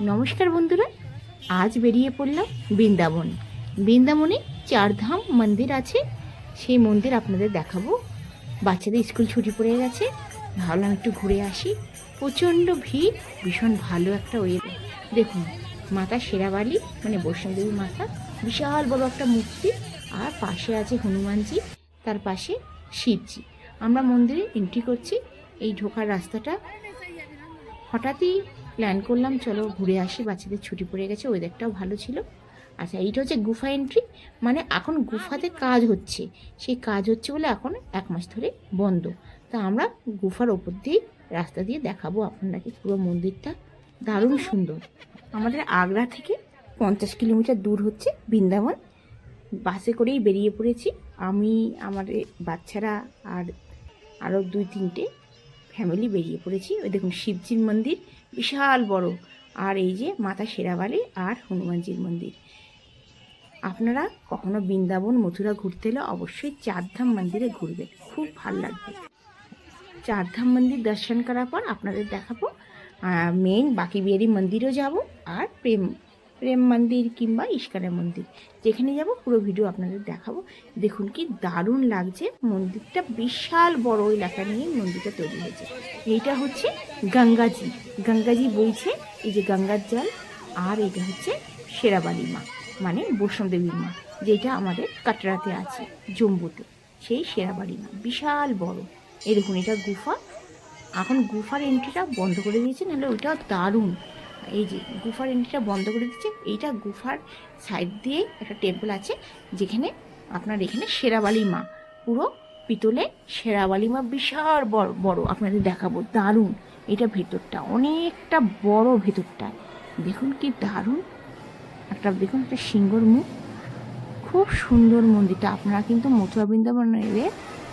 নমস্কার বন্ধুরা, আজ বেরিয়ে পড়লাম বৃন্দাবন। বৃন্দাবনে চারধাম মন্দির আছে, সেই মন্দির আপনাদের দেখাবো। বাচ্চাদের স্কুল ছুটি পড়ে গেছে, ভাবলাম একটু ঘুরে আসি। প্রচণ্ড ভিড়, ভীষণ ভালো একটা ওয়েদার। দেখুন, মাতা শেরাবালি মানে বৈষ্ণোদেবী মাতা, বিশাল বড় একটা মূর্তি, আর পাশে আছে হনুমানজি, তার পাশে শিবজি। আমরা মন্দিরে এন্ট্রি করছি। এই ঢোকার রাস্তাটা হঠাৎই প্ল্যান করলাম, চলো ঘুরে আসি, বাচ্চাদের ছুটি পড়ে গেছে, ওয়েদারটাও ভালো ছিল। আচ্ছা, এইটা হচ্ছে গুফা এন্ট্রি, মানে এখন গুফাতে কাজ হচ্ছে, সেই কাজ হচ্ছে বলে এখন 1 মাস ধরে বন্ধ। তা আমরা গুফার ওপর দিয়েই রাস্তা দিয়ে দেখাবো আপনাকে পুরো মন্দিরটা, দারুণ সুন্দর। আমাদের আগ্রা থেকে 50 কিলোমিটার দূর হচ্ছে বৃন্দাবন। বাসে করেই বেরিয়ে পড়েছি, আমি, আমার বাচ্চারা আর আরও 2-3টে ফ্যামিলি বেরিয়ে পড়েছি। ওই দেখুন শিবজির মন্দির বিশাল বড়, আর এই যে মাতা শেরাবালি আর হনুমানজির মন্দির। আপনারা কখনো বৃন্দাবন মথুরা ঘুরতে এলে অবশ্যই চারধাম মন্দিরে ঘুরবেন, খুব ভালো লাগবে। চারধাম মন্দির দর্শন করার পর আপনাদের দেখাবো মেন বাকি বিহারী মন্দিরও যাব, আর প্রেম প্রেম মন্দির কিংবা ইস্কনের মন্দির, যেখানে যাব পুরো ভিডিও আপনাদের দেখাবো। দেখুন কি দারুণ লাগছে, মন্দিরটা বিশাল বড় এলাকা নিয়ে মন্দিরটা তৈরি হয়েছে। এইটা হচ্ছে গঙ্গাজি, গঙ্গাজি বইছে, এই যে গঙ্গার জল। আর এটা হচ্ছে শেরাবালি মা মানে বৈষ্ণোদেবী মা, যেটা আমাদের কাটরাতে আছে, জম্বুতে, সেই শেরাবালি মা বিশাল বড়। এই দেখুন, এটা গুফা, এখন গুফার এন্ট্রিটা বন্ধ করে দিয়েছে, নাহলে ওইটাও দারুণ। এই যে গুফার এন্ট্রিটা বন্ধ করে দিচ্ছে, এইটা গুফার সাইড দিয়ে একটা টেম্পল আছে, যেখানে আপনার এখানে শেরাবালি মা, পুরো পিতলে শেরাবালি মা, বিশাল বড় বড়, আপনাদের দেখাবো, দারুণ। এটা ভেতরটা অনেকটা বড়, ভেতরটা দেখুন কি দারুণ একটা, দেখুন একটা সিংহর মুখ, খুব সুন্দর মন্দিরটা। আপনারা কিন্তু মথুরা বৃন্দাবনে এলে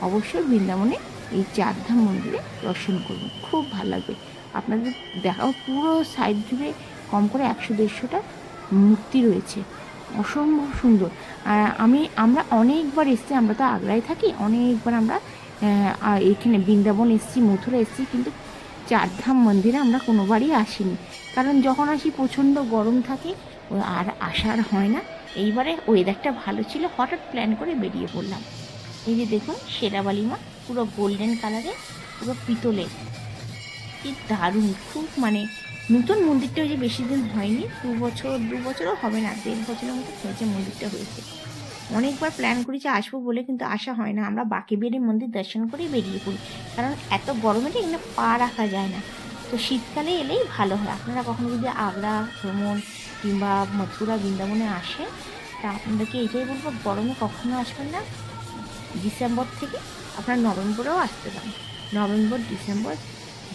অবশ্যই বৃন্দাবনে এই চারধাম মন্দিরে দর্শন করবেন, খুব ভালো লাগবে। আপনাদের দেখাও পুরো সাইড জুড়ে কম করে 100-150টা মূর্তি রয়েছে, অসম্ভব সুন্দর। আমরা অনেকবার এসেছি, আমরা তো আগ্রায় থাকি, অনেকবার আমরা এখানে বৃন্দাবন এসেছি, মথুরা এসেছি, কিন্তু চারধাম মন্দিরে আমরা কোনোবারই আসিনি, কারণ যখন আসি প্রচণ্ড গরম থাকে, আর আসার হয় না। এইবারে ওয়েদারটা ভালো ছিল, হঠাৎ প্ল্যান করে বেরিয়ে পড়লাম। এই যে দেখুন শেরাবালি মা, পুরো গোল্ডেন কালারে, পুরো পিতলে, কি দারুণ, খুব মানে নতুন মন্দিরটা, ওই যে বেশি দিন হয়নি, 2 বছরও হবে না, 1.5 বছরের মতো হয়েছে মন্দিরটা হয়েছে। অনেকবার প্ল্যান করেছি আসবো বলে, কিন্তু আসা হয় না। আমরা বাঁকে বিহারী মন্দির দর্শন করে বেরিয়ে পড়ি, কারণ এত গরমে এখানে পা রাখা যায় না। তো শীতকালে এলেই ভালো হয়। আপনারা কখনো যদি আগ্রা ভ্রমণ কিংবা মথুরা বৃন্দাবনে আসেন, তা আপনাদেরকে এইটাই বলবো, গরমে কখনো আসবেন না। ডিসেম্বর থেকে আপনারা নভেম্বরেও আসতে পারেন, নভেম্বর, ডিসেম্বর,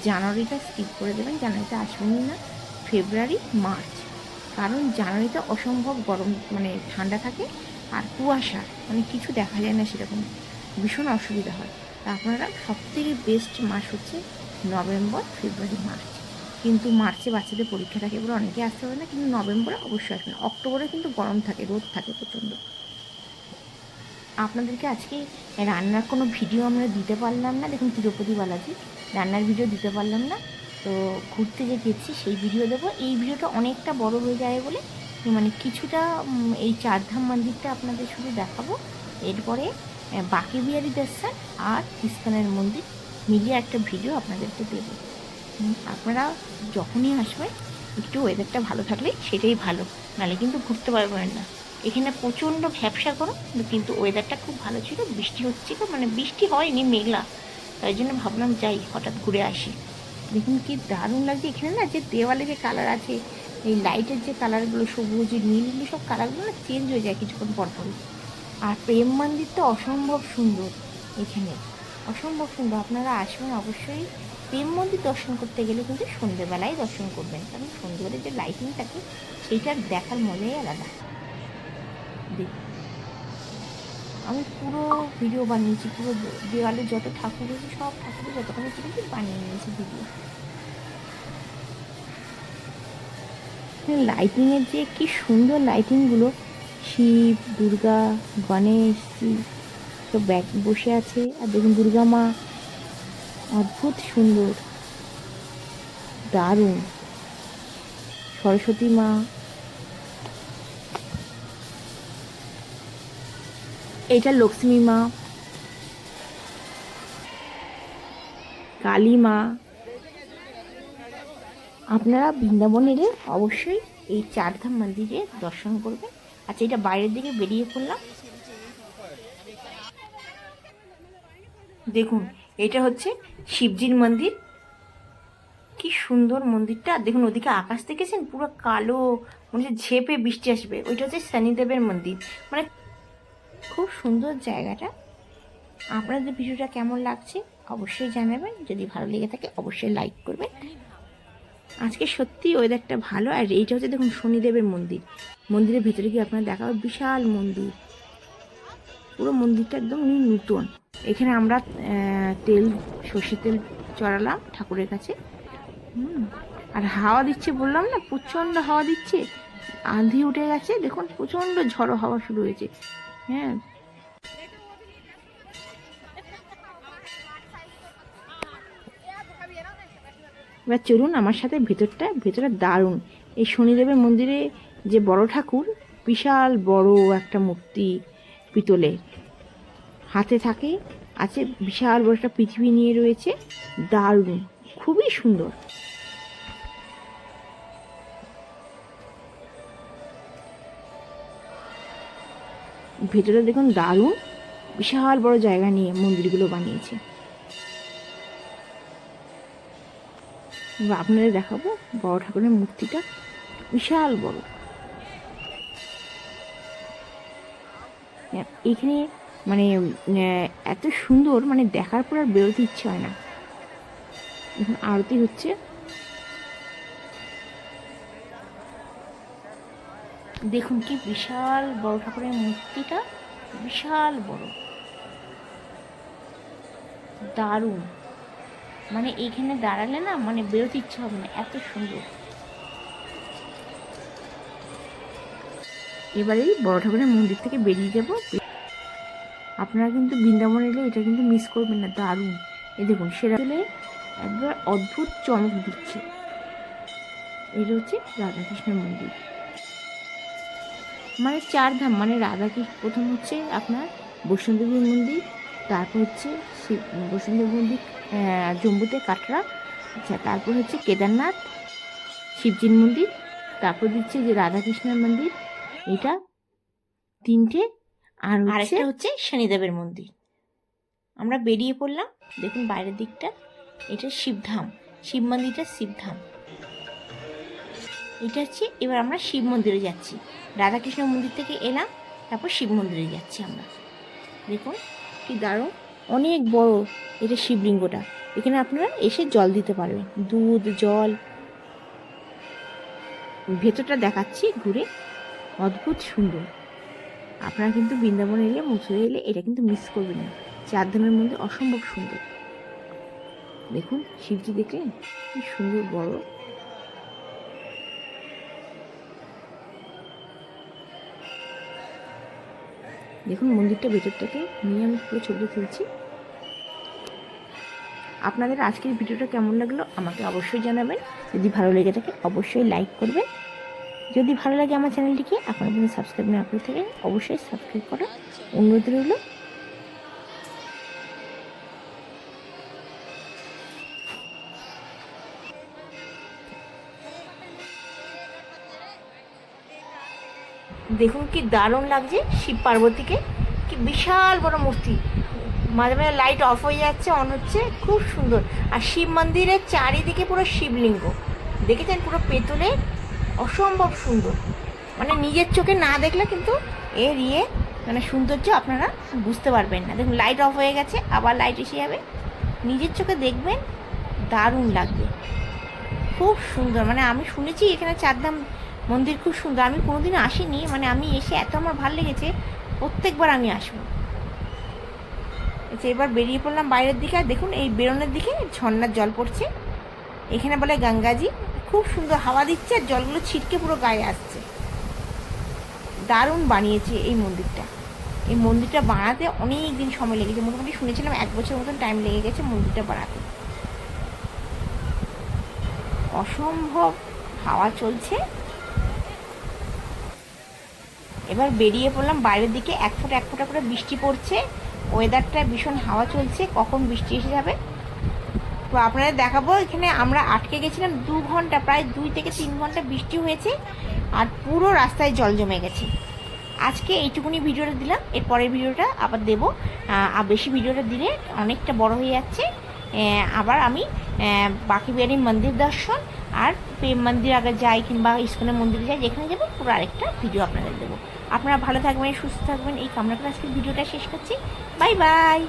জানুয়ারিটা স্কিপ করে দেবেন, জানুয়ারিতে আসবেনই না। ফেব্রুয়ারি, মার্চ, কারণ জানুয়ারিতে অসম্ভব গরম, মানে ঠান্ডা থাকে, আর কুয়াশা, মানে কিছু দেখা যায় না সেরকম, ভীষণ অসুবিধা হয়। তা আপনারা সবথেকে বেস্ট মাস হচ্ছে নভেম্বর, ফেব্রুয়ারি, মার্চ। কিন্তু মার্চে বাচ্চাদের পরীক্ষা থাকে বলে অনেকে আসতে পারে না, কিন্তু নভেম্বরে অবশ্যই আসবেন। অক্টোবরে কিন্তু গরম থাকে, রোদ থাকে প্রচণ্ড। আপনাদেরকে আজকে রান্নার কোনো ভিডিও আমরা দিতে পারলাম না, দেখুন তিরুপতি বালাজি, রান্নার ভিডিও দিতে পারলাম না। তো ঘুরতে যে গেছি সেই ভিডিও দেবো। এই ভিডিওটা অনেকটা বড় হয়ে যায় বলে মানে কিছুটা এই চারধাম মন্দিরটা আপনাদের শুধু দেখাবো, এরপরে বাঁকে বিহারী দর্শন আর ইস্কনের মন্দির মিলিয়ে একটা ভিডিও আপনাদেরকে দেবো। আপনারা যখনই আসবেন একটু ওয়েদারটা ভালো থাকলে সেটাই ভালো, নাহলে কিন্তু ঘুরতে পারবেন না। এখানে প্রচণ্ড ভ্যাবসা গরম, কিন্তু ওয়েদারটা খুব ভালো ছিল, বৃষ্টি হচ্ছিল, মানে বৃষ্টি হয়নি, মেঘলা, তাই জন্য ভাবলাম যাই, হঠাৎ ঘুরে আসি। দেখুন কি দারুণ লাগছে। এখানে না যে দেওয়ালে যে কালার আছে, এই লাইটের যে কালারগুলো, সবুজ নীল, সব কালারগুলো না চেঞ্জ হয়ে যায় কিছুক্ষণ পর পরই। আর প্রেম মন্দির তো অসম্ভব সুন্দর, এখানে অসম্ভব সুন্দর। আপনারা আসবেন অবশ্যই। প্রেম মন্দির দর্শন করতে গেলে কিন্তু সন্ধ্যেবেলায় দর্শন করবেন, কারণ সন্ধ্যেবেলায় যে লাইটিং থাকে সেইটার দেখার মজাই আলাদা। দেখুন, আমি পুরো ভিডিও বানিয়েছি, পুরো দেওয়ালে যত ঠাকুর আছে সব ঠাকুরের যতখানি পেরেছি বানিয়ে নিয়েছি ভিডিও। লাইটিংয়ের যে কি সুন্দর লাইটিংগুলো, শিব, দুর্গা, গণেশ সব ব্যাগ বসে আছে, আর দেখুন দুর্গা মা, অদ্ভুত সুন্দর, দারুণ। সরস্বতী মা, এটা লক্ষ্মী মা, কালী মা। আপনারা বৃন্দাবন এলে অবশ্যই এই চারধাম মন্দিরে দর্শন করবেন। আচ্ছা, এটা বাইরের দিকে বেরিয়ে পড়লাম। দেখুন, এটা হচ্ছে শিবজির মন্দির। কি সুন্দর মন্দিরটা। দেখুন ওদিকে আকাশ দেখেছেন, পুরো কালো, মনে হচ্ছে ঝেপে বৃষ্টি আসবে। ওইটা হচ্ছে শনিদেবের মন্দির। মানে খুব সুন্দর জায়গাটা। আপনাদের ভিডিওটা কেমন লাগছে অবশ্যই জানাবেন। যদি ভালো লেগে থাকে অবশ্যই লাইক করবেন। আজকে সত্যি ওয়েদারটা ভালো। আর এইটা হচ্ছে দেখুন শনিদেবের মন্দির। মন্দিরের ভেতরে গিয়ে আপনারা দেখাবো, বিশাল মন্দির। পুরো মন্দিরটা একদম নূতন। এখানে আমরা সর্ষের তেল চড়ালাম ঠাকুরের কাছে। আর হাওয়া দিচ্ছে, বললাম না প্রচণ্ড হাওয়া দিচ্ছে। আঁধি উঠে গেছে, দেখুন প্রচণ্ড ঝড়ো হাওয়া শুরু হয়েছে। হ্যাঁ, এবার চলুন আমার সাথে ভেতরে দারুণ। এই শনিদেবের মন্দিরে যে বড় ঠাকুর, বিশাল বড় একটা মূর্তি, পিতলের, হাতে থাকে, আছে বিশাল বড় একটা পৃথিবী নিয়ে রয়েছে। দারুণ, খুবই সুন্দর। ভেতরে দেখুন দারুণ, বিশাল বড় জায়গা নিয়ে মন্দিরগুলো বানিয়েছে। আপনাদের দেখাবো বড় ঠাকুরের মূর্তিটা, বিশাল বড়। এখানে মানে এত সুন্দর, মানে দেখার পর আর বেরোতে ইচ্ছে হয় না। এখন আরতি হচ্ছে। দেখুন কি বিশাল বড় ঠাকুরের মূর্তিটা, বিশাল বড়, দারুণ। মানে এইখানে দাঁড়ালে না, মানে বেরোতে ইচ্ছা হবে না, এত সুন্দর। এবারেই বড় ঠাকুরের মন্দির থেকে বেরিয়ে যাব। আপনারা কিন্তু বৃন্দাবন এলে এটা কিন্তু মিস করবেন না, দারুণ। এই দেখুন সেরা একবার অদ্ভুত চমক দিচ্ছে। এটা হচ্ছে রাধাকৃষ্ণের মন্দির। মানে চারধাম, মানে রাধাকৃষ্ণ, প্রথম হচ্ছে আপনার বৈষ্ণোদেবীর মন্দির, তারপর হচ্ছে বৈষ্ণোদেবী মন্দির জম্মুতে কাটরা। আচ্ছা, তারপর হচ্ছে কেদারনাথ শিবজির মন্দির, তারপর দিচ্ছে যে রাধাকৃষ্ণের মন্দির, এটা তিনটে। আর আরেকটা হচ্ছে শনিদেবের মন্দির। আমরা বেরিয়ে পড়লাম। দেখুন বাইরের দিকটা, এটা শিবধাম, শিব মন্দিরটা শিবধাম। এটা হচ্ছে, এবার আমরা শিব মন্দিরে যাচ্ছি। রাধাকৃষ্ণ মন্দির থেকে এলাম, তারপর শিব মন্দিরে যাচ্ছি আমরা। দেখুন কি দারুণ, অনেক বড় এটা শিবলিঙ্গটা। এখানে আপনারা এসে জল দিতে পারবেন, দুধ জল। ভেতরটা দেখাচ্ছি ঘুরে, অদ্ভুত সুন্দর। আপনারা কিন্তু বৃন্দাবন এলে, মথুরা এলে এটা কিন্তু মিস করবেন না। চারধামের মধ্যে অসম্ভব সুন্দর। দেখুন শিবজি দেখলেন কি সুন্দর বড়। দেখুন মন্দিরটা ভেতর থেকে নিয়ে আমি পুরো ছবি তুলছি। আপনাদের আজকের ভিডিওটা কেমন লাগলো আমাকে অবশ্যই জানাবেন। যদি ভালো লেগে থাকে অবশ্যই লাইক করবেন। যদি ভালো লাগে আমার চ্যানেলটিকে আপনারা যদি সাবস্ক্রাইব না করে থাকেন অবশ্যই সাবস্ক্রাইব করার অনুরোধ রইল। দেখুন কি দারুণ লাগছে শিব পার্বতীকে, কি বিশাল বড় মূর্তি। মাঝে মাঝে লাইট অফ হয়ে যাচ্ছে, অন হচ্ছে, খুব সুন্দর। আর শিব মন্দিরের চারিদিকে পুরো শিবলিঙ্গ দেখেছেন, পুরো পেতলে, অসম্ভব সুন্দর। মানে নিজের চোখে না দেখলে কিন্তু এর মানে সৌন্দর্য আপনারা বুঝতে পারবেন না। দেখুন লাইট অফ হয়ে গেছে, আবার লাইট এসে যাবে। নিজের চোখে দেখবেন, দারুণ লাগবে, খুব সুন্দর। মানে আমি শুনেছি এখানে চারধাম মন্দির খুব সুন্দর, আমি কোনোদিনও আসিনি। মানে আমি এসে এত আমার ভালো লেগেছে, প্রত্যেকবার আমি আসবো। আচ্ছা, এবার বেরিয়ে পড়লাম বাইরের দিকে। আর দেখুন এই বেরোনোর দিকে ঝর্ণার জল পড়ছে, এখানে বলে গঙ্গাজি। খুব সুন্দর হাওয়া দিচ্ছে, আর জলগুলো ছিটকে পুরো গায়ে আসছে। দারুণ বানিয়েছে এই মন্দিরটা। এই মন্দিরটা বানাতে অনেক দিন সময় লেগেছে, মোটামুটি শুনেছিলাম 1 বছর মতন টাইম লেগে গেছে মন্দিরটা বানাতে। অসম্ভব হাওয়া চলছে। এবার বেরিয়ে পড়লাম বাইরের দিকে, এক ফোঁটা করে বৃষ্টি পড়ছে, ওয়েদারটা ভীষণ হাওয়া চলছে, কখন বৃষ্টি এসে যাবে। তো আপনাদের দেখাবো, এখানে আমরা আটকে গেছিলাম 2 ঘন্টা, প্রায় 2 থেকে 3 ঘন্টা বৃষ্টি হয়েছে আর পুরো রাস্তায় জল জমে গেছে। আজকে এইটুকুনি ভিডিওটা দিলাম, এর পরের ভিডিওটা আবার দেবো। আর বেশি ভিডিওটা দিলে অনেকটা বড় হয়ে যাচ্ছে। আবার আমি বাকি বিহারি মন্দির দর্শন আর প্রেম মন্দির আগে যাই কিংবা ইস্কনের মন্দিরে যাই, যেখানে যাবো পুরো আরেকটা ভিডিও আপনাদের দেবো। আপনারা ভালো থাকবেন, সুস্থ থাকবেন, এই কামনা করে আজকে ভিডিওটা শেষ করছি। Bye bye.